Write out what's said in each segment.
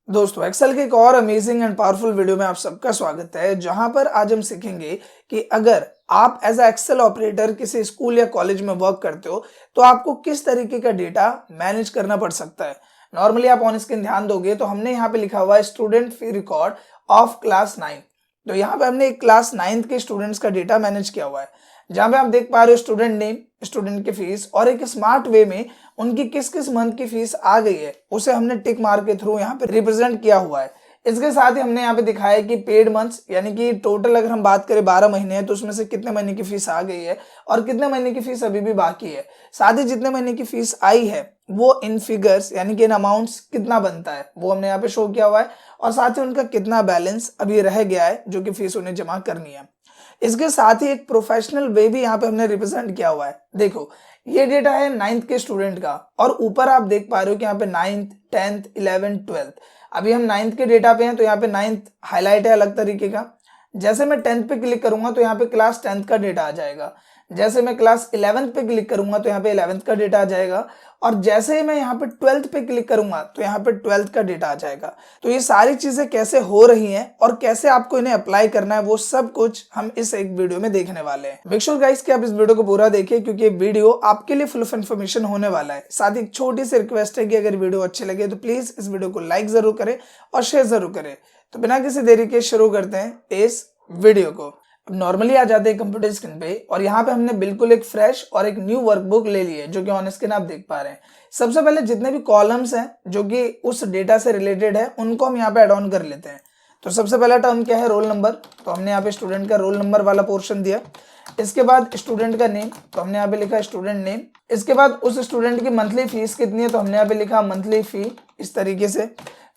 दोस्तों एक्सेल के एक और अमेजिंग एंड पावरफुल वीडियो में आप सबका स्वागत है, जहां पर आज हम सीखेंगे कि अगर आप एज अ एक्सेल ऑपरेटर किसी स्कूल या कॉलेज में वर्क करते हो तो आपको किस तरीके का डेटा मैनेज करना पड़ सकता है। नॉर्मली आप ऑन स्क्रीन ध्यान दोगे तो हमने यहाँ पे लिखा हुआ है student fee record of class 9। तो यहाँ पे हमने एक क्लास 9th के स्टूडेंट्स का डेटा मैनेज किया हुआ है, जहां पे आप देख पा रहे हो स्टूडेंट नेम, स्टूडेंट की फीस और एक स्मार्ट वे में उनकी किस किस मंथ की फीस आ गई है उसे हमने टिक मार्क के थ्रू यहाँ पे रिप्रेजेंट किया हुआ है। इसके साथ ही हमने यहाँ पे दिखाया कि पेड मंथ्स यानी कि टोटल अगर हम बात करें 12 महीने हैं तो उसमें से कितने महीने की फीस आ गई है और कितने महीने की फीस अभी भी बाकी है। साथ ही जितने महीने की फीस आई है वो इन फिगर्स यानी कि इन अमाउंट्स कितना बनता है वो हमने यहाँ पे शो किया हुआ है, और साथ ही उनका कितना बैलेंस अभी रह गया है जो कि फीस उन्हें जमा करनी है। इसके साथ ही एक प्रोफेशनल वे भी यहाँ पे हमने रिप्रेजेंट किया हुआ है। देखो ये डेटा है 9th के स्टूडेंट का, और ऊपर आप देख पा रहे हो कि यहाँ पे 9th 10th 11th 12th। अभी हम 9th के डेटा पे हैं तो यहाँ पे 9th हाईलाइट है अलग तरीके का। जैसे मैं 10th पे क्लिक करूंगा तो यहाँ पे क्लास 10th का डेटा आ जाएगा। जैसे मैं क्लास 11th पे क्लिक करूंगा तो यहाँ पे 11th का डेटा आ जाएगा, और जैसे ही मैं यहाँ पे 12th पे क्लिक करूंगा तो यहाँ पे 12th का डेटा आ जाएगा। तो ये सारी चीजें कैसे हो रही हैं और कैसे आपको इन्हें अप्लाई करना है वो सब कुछ हम इस एक वीडियो में देखने वाले हैं। मेक श्योर गाइस कि आप इस वीडियो को पूरा देखिए, क्योंकि ये वीडियो आपके लिए फुल ऑफ इन्फॉर्मेशन होने वाला है। साथ ही एक छोटी सी रिक्वेस्ट है कि अगर वीडियो अच्छी लगे तो प्लीज इस वीडियो को लाइक जरूर करें और शेयर जरूर करें। तो बिना किसी देरी के शुरू करते हैं इस वीडियो को। अब नॉर्मली आ जाते हैं कंप्यूटर स्क्रीन पे, और यहाँ पे हमने बिल्कुल एक फ्रेश और एक न्यू वर्कबुक ले ली है जो कि ऑन स्क्रीन आप देख पा रहे हैं। सबसे पहले जितने भी कॉलम्स हैं जो कि उस डेटा से रिलेटेड है उनको हम यहाँ पे ऐड ऑन कर लेते हैं। तो सबसे पहला टर्म क्या है, रोल नंबर। तो हमने यहाँ पे स्टूडेंट का रोल नंबर वाला पोर्शन दिया। इसके बाद स्टूडेंट का नेम, तो हमने यहाँ पे लिखा स्टूडेंट नेम। इसके बाद उस स्टूडेंट की मंथली फीस कितनी है, तो हमने यहाँ पे लिखा मंथली फी, इस तरीके से।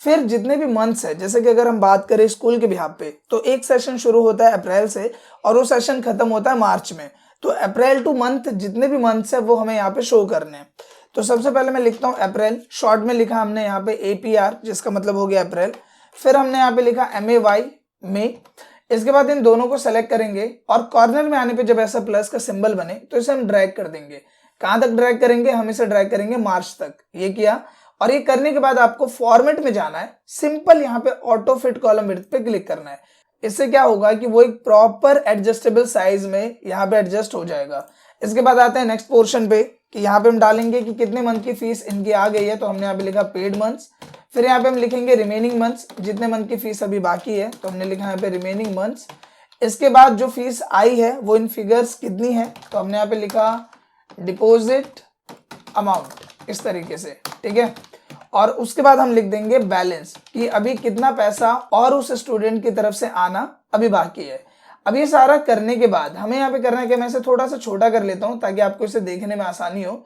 फिर जितने भी मंथ्स है, जैसे कि अगर हम बात करें स्कूल के बिहाफ पे, तो एक सेशन शुरू होता है अप्रैल से और वो सेशन खत्म होता है मार्च में। तो अप्रैल टू मंथ जितने भी मंथ्स है वो हमें यहाँ पे शो करने हैं। तो सबसे पहले मैं लिखता हूँ अप्रैल, शॉर्ट में लिखा हमने यहाँ पे APR जिसका मतलब हो गया अप्रैल। फिर हमने यहाँ पे लिखा MAY मई। इसके बाद इन दोनों को सेलेक्ट करेंगे और कॉर्नर में आने पे जब ऐसा प्लस का सिंबल बने तो इसे हम ड्रैग कर देंगे। कहां तक ड्रैग करेंगे, हम इसे ड्रैग करेंगे मार्च तक। ये किया, और ये करने के बाद आपको फॉर्मेट में जाना है। सिंपल यहाँ पे ऑटो फिट कॉलम विड्थ पे क्लिक करना है। इससे क्या होगा कि वो एक प्रॉपर एडजस्टेबल साइज में यहाँ पे एडजस्ट हो जाएगा। इसके बाद आते हैं नेक्स्ट पोर्शन पे कि यहाँ पे हम डालेंगे कि कितने मंथ की फीस इनकी आ गई है। तो हमने यहाँ पे लिखा पेड मंथ्स। फिर यहाँ पे हम लिखेंगे रिमेनिंग मंथ्स, जितने मंथ की फीस अभी बाकी है तो हमने लिखा यहाँ पे रिमेनिंग मंथ्स। इसके बाद जो फीस आई है वो इन फिगर्स कितनी है, तो हमने यहाँ पे लिखा डिपॉजिट अमाउंट, इस तरीके से, ठीक है। और उसके बाद हम लिख देंगे बैलेंस कि अभी कितना पैसा और उस स्टूडेंट की तरफ से आना अभी बाकी है। अब ये सारा करने के बाद हमें यहाँ पे करना है कि मैं इसे थोड़ा सा छोटा कर लेता हूँ ताकि आपको इसे देखने में आसानी हो।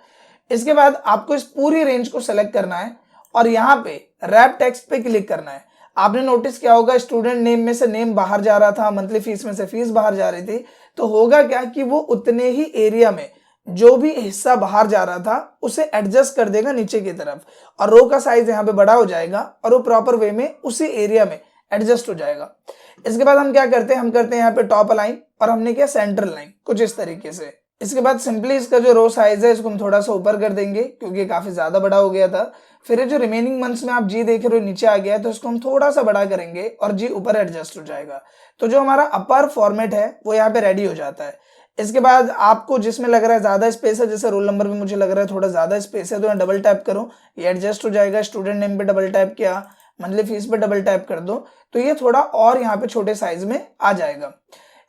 इसके बाद आपको इस पूरी रेंज को सेलेक्ट करना है और यहाँ पे रैप टेक्स्ट पे क्लिक करना है। आपने नोटिस किया होगा स्टूडेंट नेम में से नेम बाहर जा रहा था, मंथली फीस में से फीस बाहर जा रही थी। तो होगा क्या कि वो उतने ही एरिया में जो भी हिस्सा बाहर जा रहा था उसे एडजस्ट कर देगा नीचे की तरफ, और रो का साइज यहाँ पे बड़ा हो जाएगा और वो प्रॉपर वे में उसी एरिया में एडजस्ट हो जाएगा। इसके बाद हम क्या करते हैं, हम करते हैं यहाँ पे टॉप लाइन और हमने किया सेंट्रल लाइन, कुछ इस तरीके से। इसके बाद सिंपली इसका जो रो साइज है इसको हम थोड़ा सा ऊपर कर देंगे क्योंकि काफी ज्यादा बड़ा हो गया था। फिर जो रिमेनिंग मंथ्स में आप जी देख रहे हो नीचे आ गया है, तो इसको हम थोड़ा सा बड़ा करेंगे और जी ऊपर एडजस्ट हो जाएगा। तो जो हमारा अपर फॉर्मेट है वो यहाँ पे रेडी हो जाता है। इसके बाद आपको जिसमें लग रहा है ज्यादा स्पेस है, जैसे रोल नंबर में मुझे लग रहा है थोड़ा ज्यादा स्पेस है, तो यहाँ डबल टैप करो, ये एडजस्ट हो जाएगा। स्टूडेंट नेम पे डबल टैप किया, मंथली फीस पे डबल टैप कर दो तो ये थोड़ा और यहाँ पे छोटे साइज में आ जाएगा।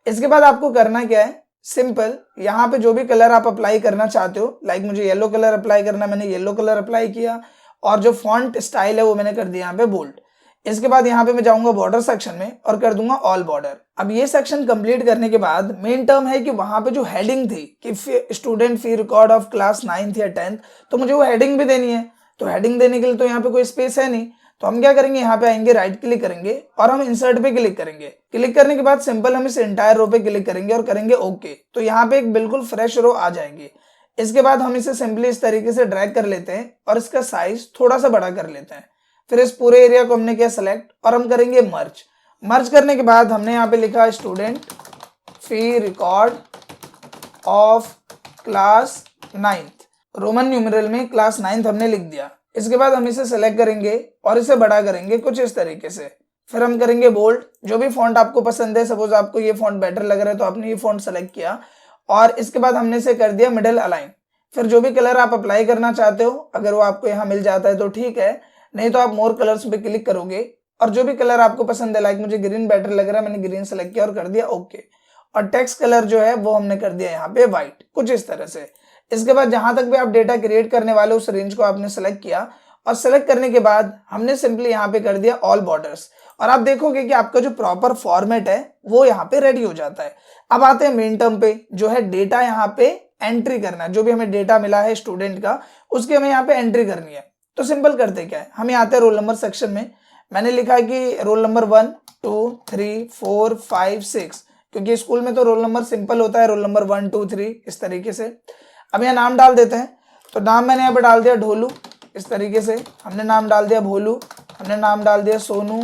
इसके बाद आपको करना क्या है, सिंपल यहाँ पे जो भी कलर आप अप्लाई करना चाहते हो, लाइक मुझे येलो कलर अप्लाई करना, मैंने येलो कलर अप्लाई किया, और जो फॉन्ट स्टाइल है वो मैंने कर दिया यहाँ पे बोल्ड। इसके बाद यहाँ पे मैं जाऊंगा बॉर्डर सेक्शन में और कर दूंगा ऑल बॉर्डर। अब ये सेक्शन कंप्लीट करने के बाद मेन टर्म है कि वहां पे जो हेडिंग थी कि student fee record of class 9th या 10th, तो मुझे वो हेडिंग भी देनी है। तो हेडिंग देने के लिए तो यहाँ पे कोई स्पेस है नहीं, तो हम क्या करेंगे, यहाँ पे आएंगे, राइट क्लिक करेंगे और हम इंसर्ट पे क्लिक करेंगे। क्लिक करने के बाद सिंपल हम इस एंटायर रो पे क्लिक करेंगे और करेंगे ओके। तो यहाँ पे एक बिल्कुल फ्रेश रो आ जाएगी। इसके बाद हम इसे सिंपली इस तरीके से ड्रैग कर लेते हैं और इसका साइज थोड़ा सा बड़ा कर लेते हैं। फिर इस पूरे एरिया को हमने किया सेलेक्ट और हम करेंगे मर्ज। मर्ज करने के बाद हमने यहाँ पे लिखा student fee record of class 9th, Roman numeral में क्लास 9th हमने लिख दिया। इसके बाद हम इसे सेलेक्ट करेंगे और इसे बड़ा करेंगे कुछ इस तरीके से। फिर हम करेंगे बोल्ड, जो भी फॉन्ट आपको पसंद है, सपोज आपको ये फॉन्ट बेटर लग रहा है तो आपने ये फॉन्ट सेलेक्ट किया और इसके बाद हमने इसे कर दिया मिडिल अलाइन। फिर जो भी कलर आप अप्लाई करना चाहते हो, अगर वो आपको यहाँ मिल जाता है तो ठीक है, नहीं तो आप मोर कलर्स पे क्लिक करोगे और जो भी कलर आपको पसंद है, लाइक मुझे ग्रीन बेटर लग रहा है, मैंने ग्रीन सेलेक्ट किया और कर दिया ओके। और टेक्स्ट कलर जो है वो हमने कर दिया यहाँ पे व्हाइट, कुछ इस तरह से। इसके बाद जहां तक भी आप डेटा क्रिएट करने वाले उस रेंज को आपने सेलेक्ट किया और सेलेक्ट करने के बाद हमने सिंपली यहाँ पे कर दिया ऑल बॉर्डर्स और आप देखोगे कि आपका जो प्रॉपर फॉर्मेट है वो यहाँ पे रेडी हो जाता है। अब आते हैं मेन टर्म पे, जो है डेटा यहाँ पे एंट्री करना है। जो भी हमें डेटा मिला है स्टूडेंट का, उसकी हमें यहाँ पे एंट्री करनी है। तो सिंपल करते क्या है, हम आते हैं रोल नंबर सेक्शन में। मैंने लिखा है कि रोल नंबर 1 2 3 4 5 6, क्योंकि स्कूल में तो रोल नंबर सिंपल होता है, रोल नंबर 1 2 3 इस तरीके से। अब यहाँ नाम डाल देते हैं, तो नाम मैंने यहाँ पे डाल दिया ढोलू, इस तरीके से। हमने नाम डाल दिया भोलू, हमने नाम डाल दिया सोनू,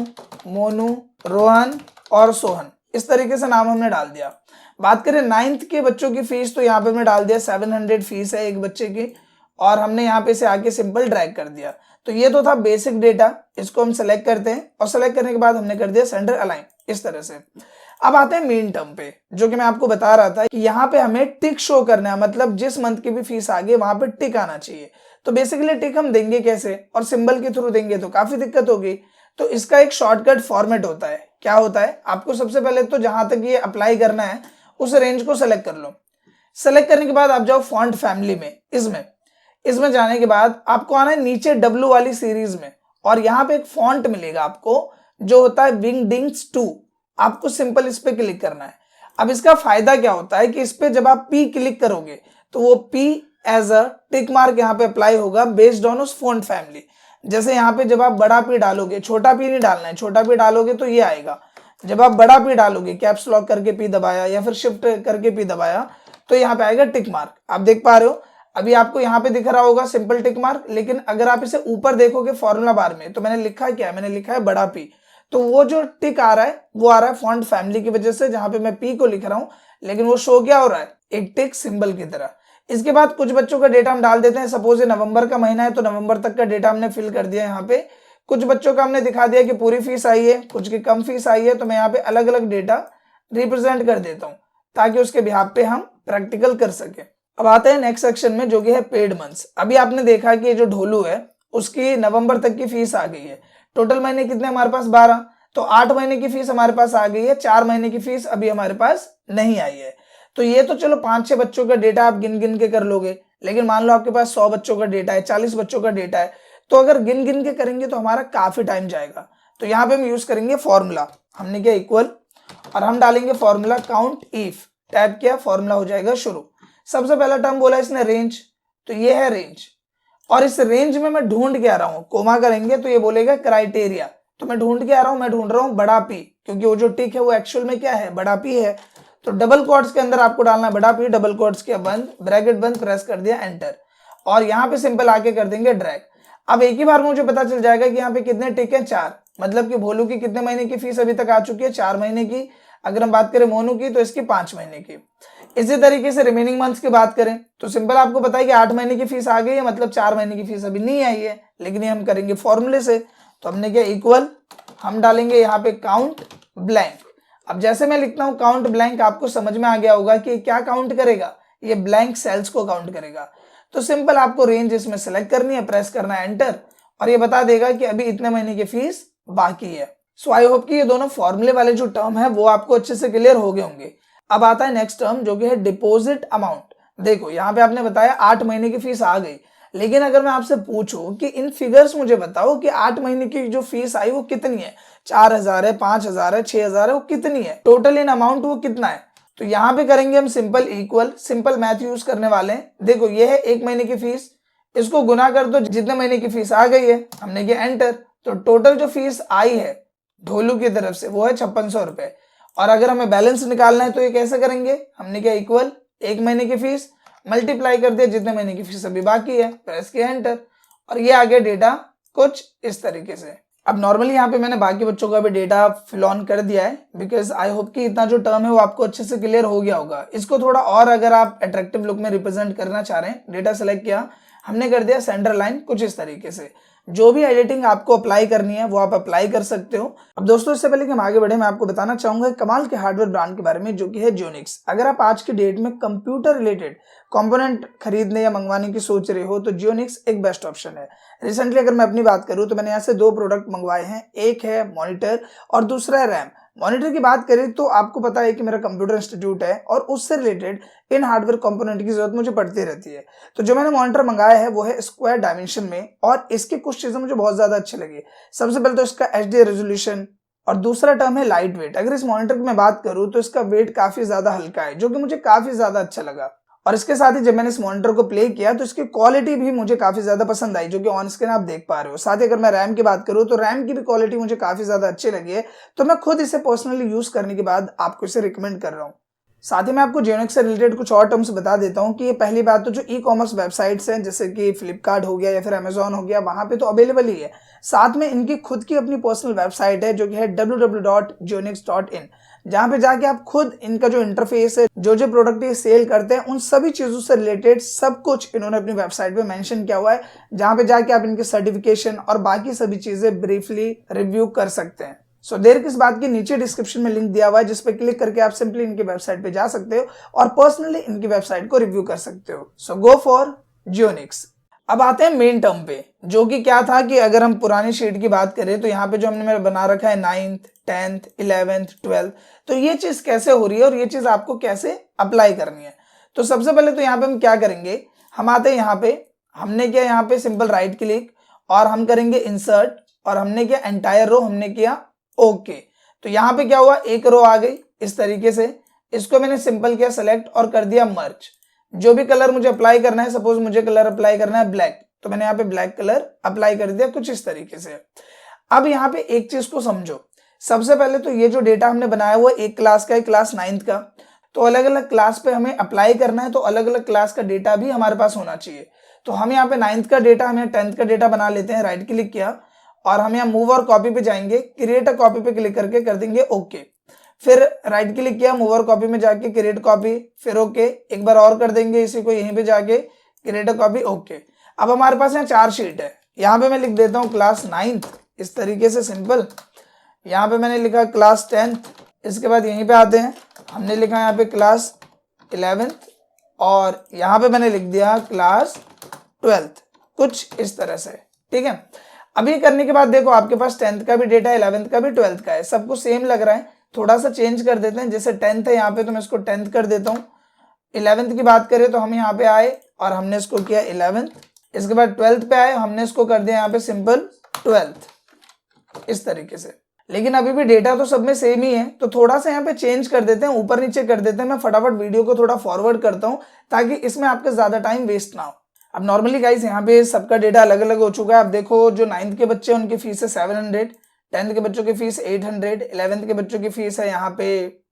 मोनू, रोहन और सोहन, इस तरीके से नाम हमने डाल दिया। बात करें 9th के बच्चों की फीस, तो यहाँ पे हमने डाल दिया 700 फीस है एक बच्चे की, और हमने यहाँ पे से आके सिंपल ड्रैग कर दिया। तो ये तो था बेसिक डेटा, इसको हम सेलेक्ट करते हैं और सेलेक्ट करने के बाद हमने कर दिया सेंटर अलाइन, इस तरह से। अब आते हैं मेन टर्म पे, जो कि मैं आपको बता रहा था कि यहाँ पे हमें टिक शो करना है, मतलब जिस मंथ की भी फीस आ गई वहां पे टिक आना चाहिए। तो बेसिकली टिक हम देंगे कैसे, और सिंबल के थ्रू देंगे तो काफी दिक्कत होगी। तो इसका एक शॉर्टकट फॉर्मेट होता है। क्या होता है, आपको सबसे पहले तो जहां तक ये अप्लाई करना है उस रेंज को सेलेक्ट कर लो। सेलेक्ट करने के बाद आप जाओ फॉन्ट फैमिली में, इसमें जाने के बाद आपको आना है नीचे डब्लू वाली सीरीज में, और यहाँ पे एक फॉन्ट मिलेगा आपको जो होता है विंगडिंग्स 2। आपको सिंपल इस पे क्लिक करना है। अब इसका फायदा क्या होता है कि इस पे जब आप पी क्लिक करोगे तो वो P as a tick mark यहाँ पे अप्लाई होगा बेस्ड ऑन उस फॉन्ट फैमिली। जैसे यहाँ पे जब आप बड़ा पी डालोगे, छोटा पी नहीं डालना है, छोटा पी डालोगे तो ये आएगा। जब आप बड़ा पी डालोगे, कैप्स लॉक करके पी दबाया या फिर शिफ्ट करके पी दबाया, तो यहाँ पे आएगा टिक मार्क। आप देख पा रहे हो, अभी आपको यहाँ पे दिख रहा होगा सिंपल टिक मार्क, लेकिन अगर आप इसे ऊपर देखोगे फॉर्मूला बार में, तो मैंने लिखा क्या है, मैंने लिखा है बड़ा पी। तो वो जो टिक आ रहा है वो आ रहा है फॉन्ट फैमिली की वजह से, जहां पे मैं पी को लिख रहा हूं, लेकिन वो शो क्या हो रहा है, एक टिक सिंबल की तरह। इसके बाद कुछ बच्चों का डेटा हम डाल देते हैं। सपोज ये नवंबर का महीना है तो नवंबर तक का डेटा हमने फिल कर दिया यहाँ पे। कुछ बच्चों का हमने दिखा दिया कि पूरी फीस आई है, कुछ की कम फीस आई है, तो मैं यहाँ पे अलग अलग डेटा रिप्रेजेंट कर देता हूँ ताकि उसके बिहाफ पे हम प्रैक्टिकल कर सके। अब आते हैं नेक्स्ट सेक्शन में, जो कि है पेड मंथ्स। अभी आपने देखा कि ये जो ढोलू है उसकी नवंबर तक की फीस आ गई है। टोटल महीने कितने हमारे पास, 12, तो 8 महीने की फीस हमारे पास आ गई है। 4 महीने की फीस अभी हमारे पास नहीं आई है। तो ये तो चलो 5-6 बच्चों का डेटा आप गिन गिन के कर लोगे, लेकिन मान लो आपके पास 100 बच्चों का डेटा है, 40 बच्चों का डेटा है, तो अगर गिन गिन के करेंगे तो हमारा काफी टाइम जाएगा। तो यहाँ पे हम यूज करेंगे फॉर्मूला। हमने क्या इक्वल, और हम डालेंगे फॉर्मूला काउंट इफ, टैप किया, फॉर्मूला हो जाएगा शुरू। सबसे पहला टर्म बोला इसने रेंज, तो ये है रेंज, और इस रेंज में मैं ढूंढ के आ रहा हूं। कोमा करेंगे तो ये बोलेगा क्राइटेरिया, तो मैं ढूंढ के आ रहा हूं, मैं ढूंढ रहा हूं बड़ा पी, क्योंकि वो जो टिक है वो एक्चुअल में क्या है, बड़ा पी है। तो डबल कोट्स के अंदर आपको डालना है बड़ा पी, डबल कोट्स के बंद, ब्रैकेट बंद, प्रेस कर दिया एंटर, और यहाँ पे सिंपल आके कर देंगे ड्रैग। अब एक ही बार मुझे पता चल जाएगा कि यहाँ पे कितने टिक है, 4, मतलब कि भोलू की कितने महीने की फीस अभी तक आ चुकी है, 4 महीने की। अगर हम बात करें मोनू की तो इसकी 5 महीने की। इसी तरीके से रिमेनिंग मंथ्स की बात करें तो सिंपल आपको पता है कि 8 महीने की फीस आ गई है, मतलब 4 महीने की फीस अभी नहीं आई है, लेकिन ये हम करेंगे फॉर्मूले से। तो हमने क्या इक्वल, हम डालेंगे यहाँ पे काउंट ब्लैंक। अब जैसे मैं लिखता हूँ काउंट ब्लैंक, आपको समझ में आ गया होगा कि क्या काउंट करेगा, ये ब्लैंक सेल्स को काउंट करेगा। तो सिंपल आपको रेंज इसमें सेलेक्ट करनी है, प्रेस करना है एंटर, और ये बता देगा कि अभी इतने महीने की फीस बाकी है। सो आई होप कि ये दोनों फॉर्मूले वाले जो टर्म है वो आपको अच्छे से क्लियर हो गए होंगे। अब आता है नेक्स्ट टर्म, जो कि है डिपॉजिट अमाउंट। देखो यहाँ पे आपने बताया 8 महीने की फीस आ गई, लेकिन अगर मैं आपसे पूछूं कि इन फिगर्स मुझे बताओ कि 8 महीने की जो फीस आई वो कितनी है, 4000 है, 5000 है, 6000 है, वो कितनी है, टोटल इन अमाउंट वो कितना है। तो यहाँ पे करेंगे हम simple equal, simple math use करने वाले हैं। देखो ये है 1 महीने की फीस, इसको गुना कर दो जितने महीने की फीस आ गई है, हमने किया एंटर। तो टोटल जो फीस आई है ढोलू की तरफ से वो है 5600 रुपए। और अगर हमें बैलेंस निकालना है तो ये कैसे करेंगे, हमने क्या इक्वल 1 महीने की फीस मल्टीप्लाई कर दिया जितने महीने की फीस अभी बाकी है, प्रेस किया एंटर, और ये आ गया डेटा कुछ इस तरीके से। अब नॉर्मली यहाँ पे मैंने बाकी बच्चों का भी डेटा फिल ऑन कर दिया है, बिकॉज आई होप कि इतना जो टर्म है वो आपको अच्छे से क्लियर हो गया होगा। इसको थोड़ा और अगर आप अट्रैक्टिव लुक में रिप्रेजेंट करना चाह रहे हैं, डेटा सेलेक्ट किया, हमने कर दिया सेंटर लाइन कुछ इस तरीके से। जो भी एडिटिंग आपको अप्लाई करनी है वो आप अप्लाई कर सकते हो। अब दोस्तों इससे पहले कि हम आगे बढ़े, मैं आपको बताना चाहूंगा कमाल के हार्डवेयर ब्रांड के बारे में जो कि है जियोनिक्स। अगर आप आज की डेट में कंप्यूटर रिलेटेड कंपोनेंट खरीदने या मंगवाने की सोच रहे हो तो जियोनिक्स एक बेस्ट ऑप्शन है। रिसेंटली अगर मैं अपनी बात करूं तो मैंने यहाँ से 2 प्रोडक्ट मंगवाए हैं, एक है मॉनिटर और दूसरा है रैम। मॉनिटर की बात करें तो आपको पता है कि मेरा कंप्यूटर इंस्टीट्यूट है और उससे रिलेटेड इन हार्डवेयर कंपोनेंट की जरूरत मुझे पड़ती रहती है। तो जो मैंने मॉनिटर मंगाया है वो है स्क्वायर डायमेंशन में और इसकी कुछ चीजें मुझे बहुत ज्यादा अच्छी लगी। सबसे पहले तो इसका HD रेजोल्यूशन और दूसरा टर्म है लाइट वेट। अगर इस मॉनिटर की मैं बात करूं तो इसका वेट काफी ज्यादा हल्का है जो कि मुझे काफी ज्यादा अच्छा लगा। और इसके साथ ही जब मैंने इस मॉनिटर को प्ले किया तो इसकी क्वालिटी भी मुझे काफी ज्यादा पसंद आई जो कि ऑन स्क्रीन आप देख पा रहे हो। साथ ही अगर मैं रैम की बात करूं तो रैम की भी क्वालिटी मुझे काफी ज्यादा अच्छी लगी है, तो मैं खुद इसे पर्सनली यूज करने के बाद आपको इसे रिकमेंड कर रहा हूं। साथ ही मैं आपको जियोनिक्स से रिलेटेड कुछ और टर्म्स बता देता हूं कि ये पहली बात तो जो ई-कॉमर्स वेबसाइट्स हैं जैसे कि फ्लिपकार्ट हो गया या फिर अमेजॉन हो गया, वहां पे तो अवेलेबल ही है। साथ में इनकी खुद की अपनी पर्सनल वेबसाइट है जो कि है www.gionix.in, जहां पे जाके आप खुद इनका जो इंटरफेस है, जो जो प्रोडक्ट ये सेल करते हैं उन सभी चीजों से रिलेटेड सब कुछ इन्होंने अपनी वेबसाइट पे मेंशन किया हुआ है, जहां पे जाके आप इनके सर्टिफिकेशन और बाकी सभी चीजें ब्रीफली रिव्यू कर सकते हैं। सो देर किस बात की, नीचे डिस्क्रिप्शन में लिंक दिया हुआ है जिस पे क्लिक करके आप सिंपली इनकी वेबसाइट पे जा सकते हो और पर्सनली इनकी वेबसाइट को रिव्यू कर सकते हो। सो गो फॉर जियोनिक्स। अब आते हैं मेन टर्म पे, जो कि क्या था कि अगर हम पुरानी शीट की बात करें तो यहाँ पे जो हमने मेरा बना रखा है 9th 10th 11th 12th, तो ये चीज कैसे हो रही है और ये चीज आपको कैसे अप्लाई करनी है। तो सबसे पहले तो यहाँ पे हम क्या करेंगे, हम आते हैं यहाँ पे, हमने किया यहाँ पे सिंपल राइट क्लिक और हम करेंगे इंसर्ट और हमने किया एंटायर रो, हमने किया ओके। तो यहाँ पे क्या हुआ, एक रो आ गई इस तरीके से। इसको मैंने सिंपल किया सेलेक्ट और कर दिया मर्ज। जो भी कलर मुझे अप्लाई करना है, सपोज मुझे कलर अप्लाई करना है ब्लैक, तो मैंने यहाँ पे ब्लैक कलर अप्लाई कर दिया कुछ इस तरीके से। अब यहाँ पे एक चीज को समझो, सबसे पहले तो ये जो डेटा हमने बनाया हुआ एक क्लास का है, क्लास 9th का, तो अलग अलग क्लास पे हमें अप्लाई करना है तो अलग अलग क्लास का डेटा भी हमारे पास होना चाहिए। तो हम यहाँ पे 9th का डेटा, हमें 10th का डेटा बना लेते हैं। राइट क्लिक किया और हम यहाँ मूव और कॉपी पे जाएंगे, क्रिएट अ कॉपी पे क्लिक करके कर देंगे ओके। फिर राइट क्लिक किया, मूव और कॉपी में जाके क्रिएट कॉपी, फिर ओके, एक बार और कर देंगे इसी को, यहीं पे जाके क्रिएट अ कॉपी ओके। अब हमारे पास यहाँ 4 शीट है, यहाँ पे मैं लिख देता हूँ क्लास 9th इस तरीके से सिंपल। यहाँ पे मैंने लिखा क्लास 10th, इसके बाद यहीं पे आते हैं, हमने लिखा यहाँ पे क्लास 11th और यहाँ पे मैंने लिख दिया क्लास 12th कुछ इस तरह से। ठीक है, अभी करने के बाद देखो आपके पास 10th का भी डेटा है, 11th का भी, 12th का है, सबको सेम लग रहा है। थोड़ा सा चेंज कर देते हैं, जैसे 10th है यहाँ पे तो मैं इसको 10th कर देता हूँ। 11th की बात करें तो हम यहाँ पे आए और हमने इसको किया 11th। इसके बाद 12th पे आए, हमने इसको कर दिया यहाँ पे सिंपल 12th इस तरीके से। लेकिन अभी भी डेटा तो सब में सेम ही है, तो थोड़ा सा यहाँ पे चेंज कर देते हैं, ऊपर नीचे कर देते हैं। मैं फटाफट वीडियो को थोड़ा फॉरवर्ड करता हूँ ताकि इसमें आपका ज्यादा टाइम वेस्ट ना हो। अब नॉर्मली गाइस यहाँ पे सबका डेटा अलग अलग हो चुका है। आप देखो जो 9th के बच्चे हैं उनकी फीस है 700, 10th के बच्चों की फीस 800, 11th के बच्चों की फीस है यहाँ पे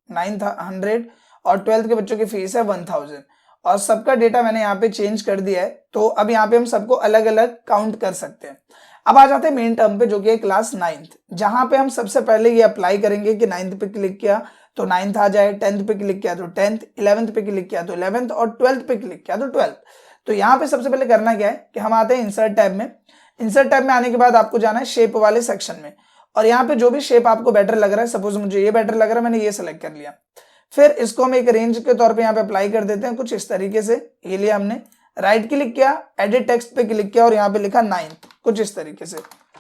900 और 12th के बच्चों की फीस है 1000। और सबका डेटा मैंने यहाँ पे चेंज कर दिया है, तो अब यहाँ पे हम सबको अलग अलग काउंट कर सकते हैं। अब आ जाते हैं मेन टर्म पे जो कि है क्लास 9th, जहां पे हम सबसे पहले ये अप्लाई करेंगे कि 9th पे क्लिक किया तो 9th आ जाए, 10th पे क्लिक किया तो 10th, 11th पे क्लिक किया तो 11th और 12th पे क्लिक किया तो 12th। तो यहाँ पे सबसे पहले करना क्या है कि हम आते हैं इंसर्ट टैब में। इंसर्ट टैब में आने के बाद आपको जाना है शेप वाले सेक्शन में और यहाँ पे जो भी शेप आपको बेटर लग रहा है, सपोज मुझे ये बेटर लग रहा है, मैंने ये सेलेक्ट कर लिया। फिर इसको हम एक रेंज के तौर पे यहाँ पे अप्लाई कर देते हैं कुछ इस तरीके से। ये लिया हमने, राइट क्लिक किया, एडिट टेक्स्ट पे क्लिक किया और यहाँ पे लिखा 9 कुछ इस तरीके से,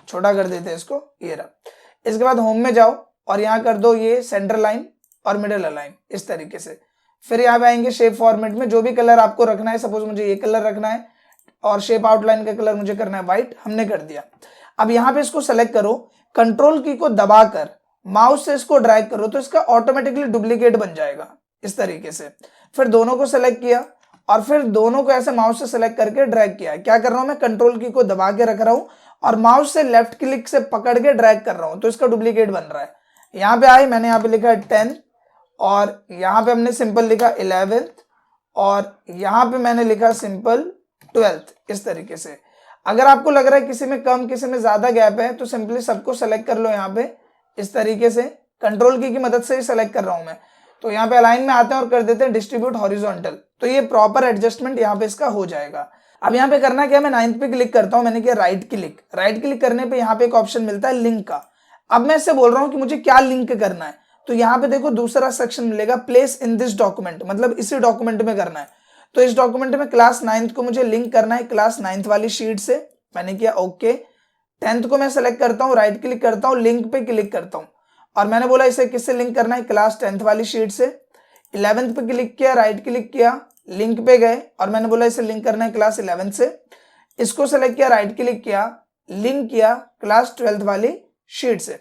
छोटा कर देते हैं इसको, ये रहा। इसके बाद होम में जाओ और यहाँ कर दो ये सेंटर लाइन और मिडिल अलाइन इस तरीके से। फिर यहाँ पे आएंगे शेप फॉर्मेट में, जो भी कलर आपको रखना है, सपोज मुझे ये कलर रखना है और शेप आउटलाइन का कलर मुझे करना है व्हाइट, हमने कर दिया। अब यहाँ पे इसको सेलेक्ट करो, कंट्रोल की को दबाकर माउस से इसको ड्रैग करो तो इसका ऑटोमेटिकली डुप्लीकेट बन जाएगा इस तरीके से। फिर दोनों को सेलेक्ट किया और फिर दोनों को ऐसे माउस से सेलेक्ट करके ड्रैग किया। क्या कर रहा हूं मैं, कंट्रोल की को दबा के रख रहा हूं और माउस से लेफ्ट क्लिक से पकड़ के ड्रैग कर रहा हूं, तो इसका डुप्लीकेट बन रहा है। यहाँ पे आए, मैंने यहाँ पे लिखा 10 और यहाँ पे हमने सिंपल लिखा 11 और यहाँ पे मैंने लिखा सिंपल 12 इस तरीके से। अगर आपको लग रहा है किसी में कम किसी में ज्यादा गैप है तो सिंपली सबको सेलेक्ट कर लो यहाँ पे इस तरीके से, कंट्रोल की मदद से ही सेलेक्ट कर रहा हूं मैं। तो यहाँ पे अलाइन में आते हैं और कर देते हैं डिस्ट्रीब्यूट हॉरिजॉन्टल, तो ये प्रॉपर एडजस्टमेंट यहाँ पे इसका हो जाएगा। अब यहाँ पे करना क्या है, मैं 9th पे क्लिक करता हूँ, मैंने किया राइट क्लिक करने पे यहाँ पे एक ऑप्शन मिलता है लिंक का। अब मैं इससे बोल रहा हूँ कि मुझे क्या लिंक करना है, तो यहाँ पे देखो दूसरा सेक्शन मिलेगा प्लेस इन दिस डॉक्यूमेंट, मतलब इसी डॉक्यूमेंट में करना है। तो इस डॉक्यूमेंट में क्लास 9th को मुझे लिंक करना है क्लास 9th वाली शीट से, मैंने किया ओके। 10th को मैं सेलेक्ट करता हूँ, राइट क्लिक करता हूँ, लिंक पे क्लिक करता हूँ और मैंने बोला इसे किससे लिंक करना है, क्लास 10th वाली शीट से। 11th पे क्लिक किया, राइट क्लिक किया, लिंक पे गए और मैंने बोला इसे लिंक करना है क्लास 11th से। इसको सेलेक्ट किया, राइट क्लिक किया, लिंक किया क्लास 12th वाली शीट से।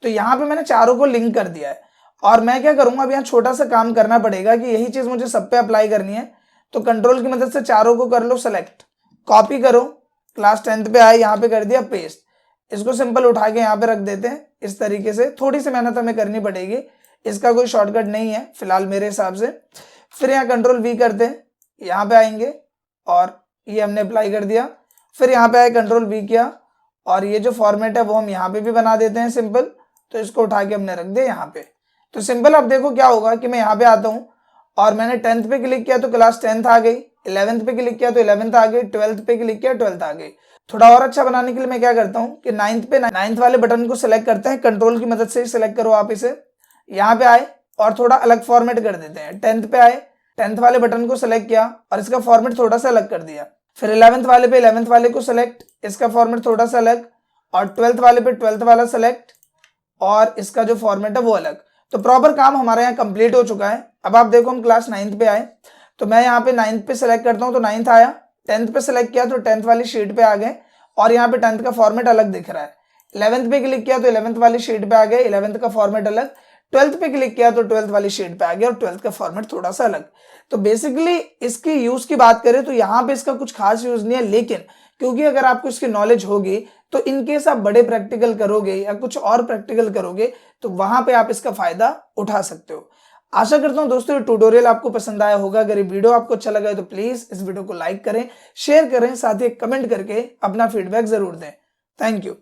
तो यहाँ पे मैंने चारों को लिंक कर दिया है और मैं क्या करूंगा, अब यहाँ छोटा सा काम करना पड़ेगा कि यही चीज मुझे सब पे अप्लाई करनी है। तो कंट्रोल की मदद से चारों को कर लो सेलेक्ट, कॉपी करो, क्लास 10th पे आए, यहाँ पे कर दिया पेस्ट। इसको सिंपल उठा के यहाँ पे रख देते हैं इस तरीके से। थोड़ी सी मेहनत हमें करनी पड़ेगी, इसका कोई शॉर्टकट नहीं है फिलहाल मेरे हिसाब से। फिर यहाँ कंट्रोल वी करते हैं, यहाँ पे आएंगे और ये हमने अप्लाई कर दिया। फिर यहाँ पे आए, कंट्रोल वी किया और ये जो फॉर्मेट है वो हम यहाँ पे भी बना देते हैं सिंपल। तो इसको उठा के हमने रख दिया यहाँ पे। तो सिंपल अब देखो क्या होगा कि मैं यहाँ पे आता हूँ और मैंने 10th पे क्लिक किया तो क्लास 10th आ गई, 11th पे क्लिक किया तो 11th आ गई, 12th पे क्लिक किया 12th आ गई। थोड़ा और अच्छा बनाने के लिए मैं क्या करता हूँ कि 9th पे 9th वाले बटन को सिलेक्ट करते हैं, कंट्रोल की मदद से सिलेक्ट करो आप इसे, यहाँ पे आए और थोड़ा अलग फॉर्मेट कर देते हैं। 10th पे आए, 10th वाले बटन को सिलेक्ट किया और इसका फॉर्मेट थोड़ा सा अलग कर दिया। फिर 11th वाले पे 11th वाले को सिलेक्ट, इसका फॉर्मेट थोड़ा सा अलग, और 12th वाले पे 12th वाला सेलेक्ट और इसका जो फॉर्मेट है वो अलग। तो प्रॉपर काम हमारे यहाँ कंप्लीट हो चुका है। अब आप देखो हम क्लास 9th पे आए तो मैं यहाँ पे 9th पे सेलेक्ट करता हूँ तो 9th आया, 10th पे सेलेक्ट किया तो 10th वाली शीट पे आ गए और यहाँ पे 10th का फॉर्मेट अलग दिख रहा है। 11th पे क्लिक किया तो 11th वाली शीट पे आ गए, 11th का फॉर्मेट अलग। 12th पे क्लिक किया तो 12th वाली शीट पे आ गया और 12th का फॉर्मेट थोड़ा सा अलग। तो बेसिकली इसकी यूज की बात करें तो यहाँ पे इसका कुछ खास यूज नहीं है, लेकिन क्योंकि अगर आपको इसकी नॉलेज होगी तो इनकेस आप बड़े प्रैक्टिकल करोगे या कुछ और प्रैक्टिकल करोगे तो वहां पे आप इसका फायदा उठा सकते हो। आशा करता हूं दोस्तों ये ट्यूटोरियल आपको पसंद आया होगा। अगर ये वीडियो आपको अच्छा लगा है तो प्लीज इस वीडियो को लाइक करें, शेयर करें, साथ ही कमेंट करके अपना फीडबैक जरूर दें। Thank you.